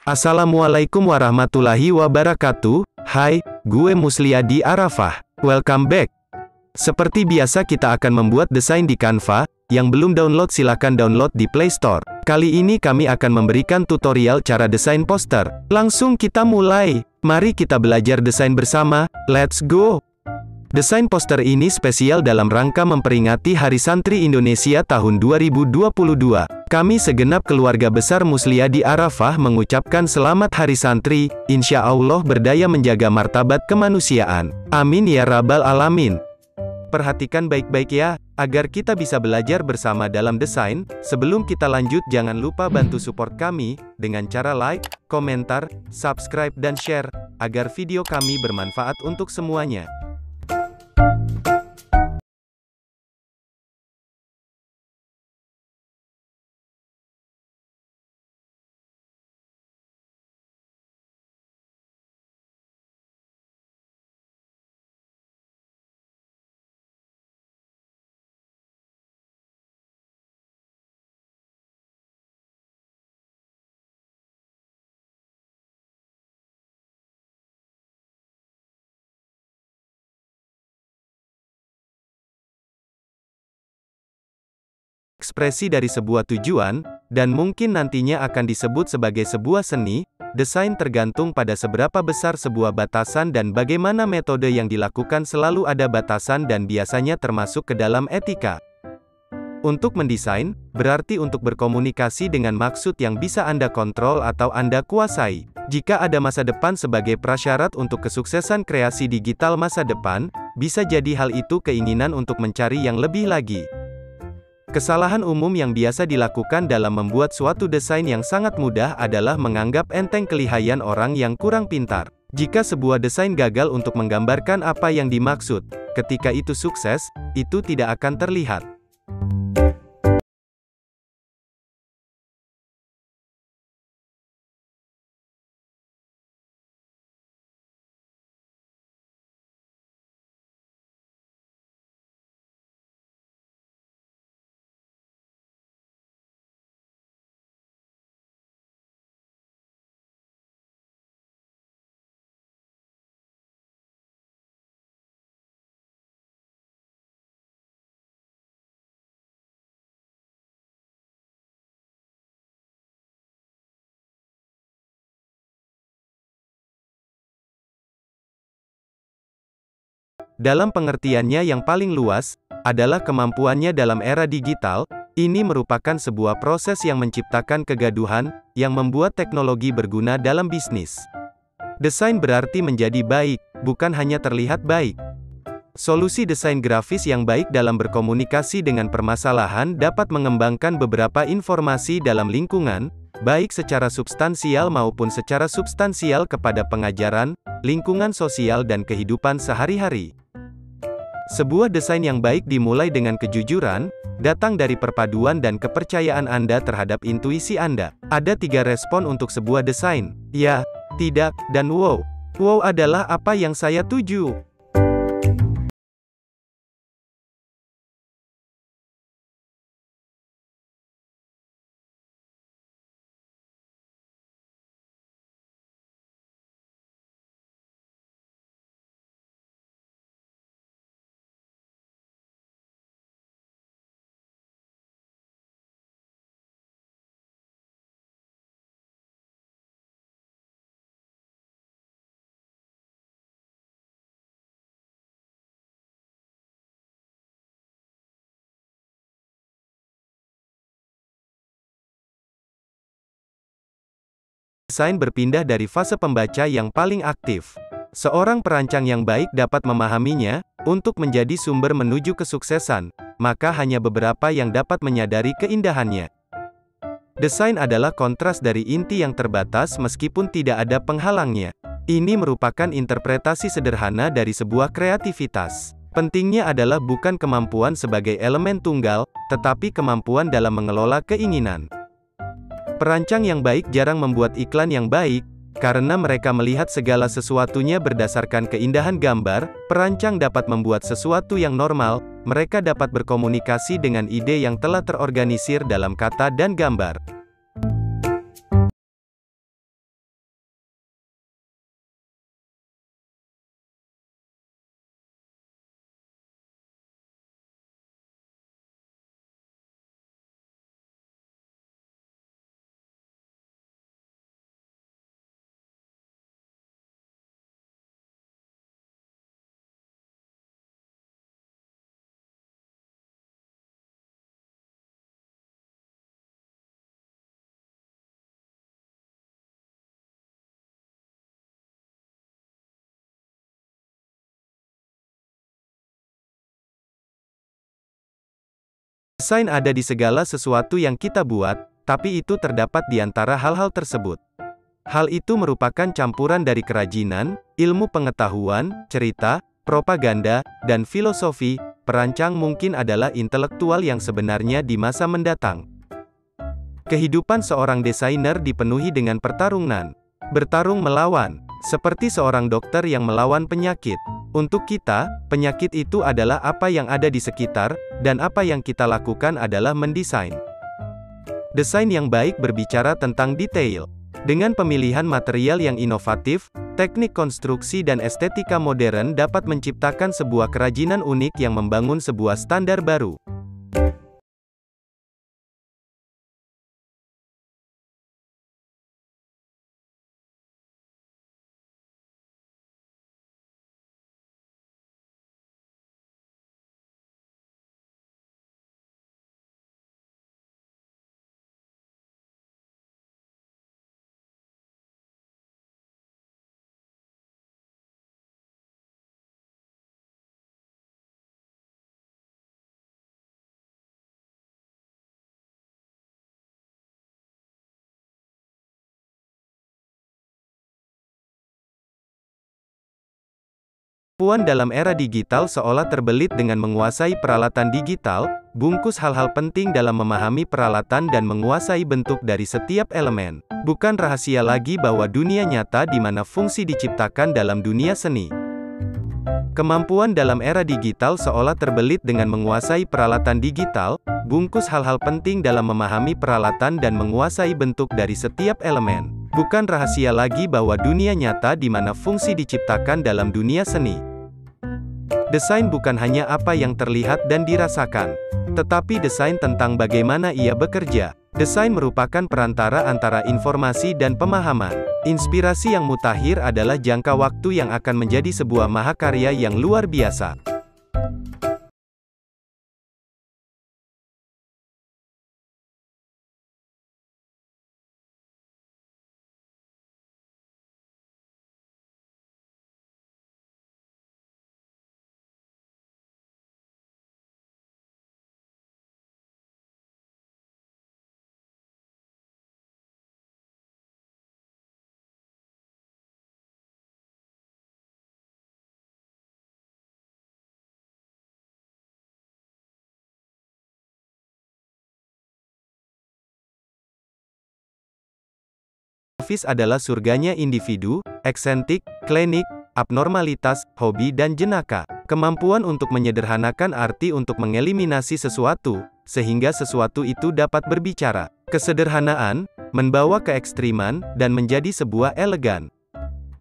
Assalamualaikum warahmatullahi wabarakatuh. Hai, gue Musliadi Arafah. Welcome back. Seperti biasa kita akan membuat desain di Canva. Yang belum download silahkan download di Play Store. Kali ini kami akan memberikan tutorial cara desain poster. Langsung kita mulai. Mari kita belajar desain bersama. Let's go! Desain poster ini spesial dalam rangka memperingati Hari Santri Indonesia tahun 2022. Kami segenap keluarga besar Musliadi Arafah mengucapkan selamat Hari Santri, insya Allah berdaya menjaga martabat kemanusiaan. Amin ya rabbal alamin. Perhatikan baik-baik ya, agar kita bisa belajar bersama dalam desain. Sebelum kita lanjut jangan lupa bantu support kami, dengan cara like, komentar, subscribe dan share, agar video kami bermanfaat untuk semuanya. Ekspresi dari sebuah tujuan, dan mungkin nantinya akan disebut sebagai sebuah seni. Desain tergantung pada seberapa besar sebuah batasan dan bagaimana metode yang dilakukan. Selalu ada batasan dan biasanya termasuk ke dalam etika. Untuk mendesain, berarti untuk berkomunikasi dengan maksud yang bisa Anda kontrol atau Anda kuasai. Jika ada masa depan sebagai prasyarat untuk kesuksesan kreasi digital masa depan, bisa jadi hal itu keinginan untuk mencari yang lebih lagi. Kesalahan umum yang biasa dilakukan dalam membuat suatu desain yang sangat mudah adalah menganggap enteng kelihayan orang yang kurang pintar. Jika sebuah desain gagal untuk menggambarkan apa yang dimaksud, ketika itu sukses, itu tidak akan terlihat. Dalam pengertiannya yang paling luas, adalah kemampuannya dalam era digital. Ini merupakan sebuah proses yang menciptakan kegaduhan, yang membuat teknologi berguna dalam bisnis. Desain berarti menjadi baik, bukan hanya terlihat baik. Solusi desain grafis yang baik dalam berkomunikasi dengan permasalahan dapat mengembangkan beberapa informasi dalam lingkungan, baik secara substansial maupun secara substansial kepada pengajaran, lingkungan sosial dan kehidupan sehari-hari. Sebuah desain yang baik dimulai dengan kejujuran, datang dari perpaduan dan kepercayaan Anda terhadap intuisi Anda. Ada 3 respon untuk sebuah desain: ya, tidak, dan wow. Wow adalah apa yang saya tuju. Desain berpindah dari fase pembaca yang paling aktif. Seorang perancang yang baik dapat memahaminya, untuk menjadi sumber menuju kesuksesan, maka hanya beberapa yang dapat menyadari keindahannya. Desain adalah kontras dari inti yang terbatas meskipun tidak ada penghalangnya. Ini merupakan interpretasi sederhana dari sebuah kreativitas. Pentingnya adalah bukan kemampuan sebagai elemen tunggal, tetapi kemampuan dalam mengelola keinginan. Perancang yang baik jarang membuat iklan yang baik, karena mereka melihat segala sesuatunya berdasarkan keindahan gambar. Perancang dapat membuat sesuatu yang normal, mereka dapat berkomunikasi dengan ide yang telah terorganisir dalam kata dan gambar. Desain ada di segala sesuatu yang kita buat, tapi itu terdapat di antara hal-hal tersebut. Hal itu merupakan campuran dari kerajinan, ilmu pengetahuan, cerita, propaganda, dan filosofi. Perancang mungkin adalah intelektual yang sebenarnya di masa mendatang. Kehidupan seorang desainer dipenuhi dengan pertarungan. Bertarung melawan, seperti seorang dokter yang melawan penyakit. Untuk kita, penyakit itu adalah apa yang ada di sekitar, dan apa yang kita lakukan adalah mendesain. Desain yang baik berbicara tentang detail. Dengan pemilihan material yang inovatif, teknik konstruksi dan estetika modern dapat menciptakan sebuah kerajinan unik yang membangun sebuah standar baru. Puan dalam era digital seolah terbelit dengan menguasai peralatan digital, bungkus hal-hal penting dalam memahami peralatan dan menguasai bentuk dari setiap elemen. Bukan rahasia lagi bahwa dunia nyata di mana fungsi diciptakan dalam dunia seni. Kemampuan dalam era digital seolah terbelit dengan menguasai peralatan digital, bungkus hal-hal penting dalam memahami peralatan dan menguasai bentuk dari setiap elemen. Bukan rahasia lagi bahwa dunia nyata di mana fungsi diciptakan dalam dunia seni. Desain bukan hanya apa yang terlihat dan dirasakan, tetapi desain tentang bagaimana ia bekerja. Desain merupakan perantara antara informasi dan pemahaman. Inspirasi yang mutakhir adalah jangka waktu yang akan menjadi sebuah mahakarya yang luar biasa. Grafis adalah surganya individu, eksentik, klinik, abnormalitas, hobi dan jenaka. Kemampuan untuk menyederhanakan arti untuk mengeliminasi sesuatu, sehingga sesuatu itu dapat berbicara. Kesederhanaan, membawa keekstriman, dan menjadi sebuah elegan.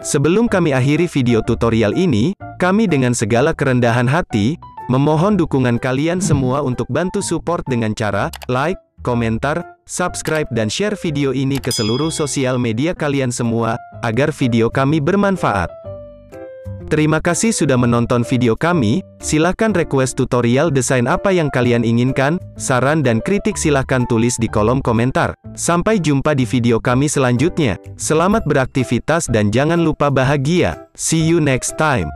Sebelum kami akhiri video tutorial ini, kami dengan segala kerendahan hati, memohon dukungan kalian semua untuk bantu support dengan cara, like, komentar, subscribe dan share video ini ke seluruh sosial media kalian semua, agar video kami bermanfaat. Terima kasih sudah menonton video kami, silahkan request tutorial desain apa yang kalian inginkan, saran dan kritik silahkan tulis di kolom komentar. Sampai jumpa di video kami selanjutnya, selamat beraktivitas dan jangan lupa bahagia, see you next time.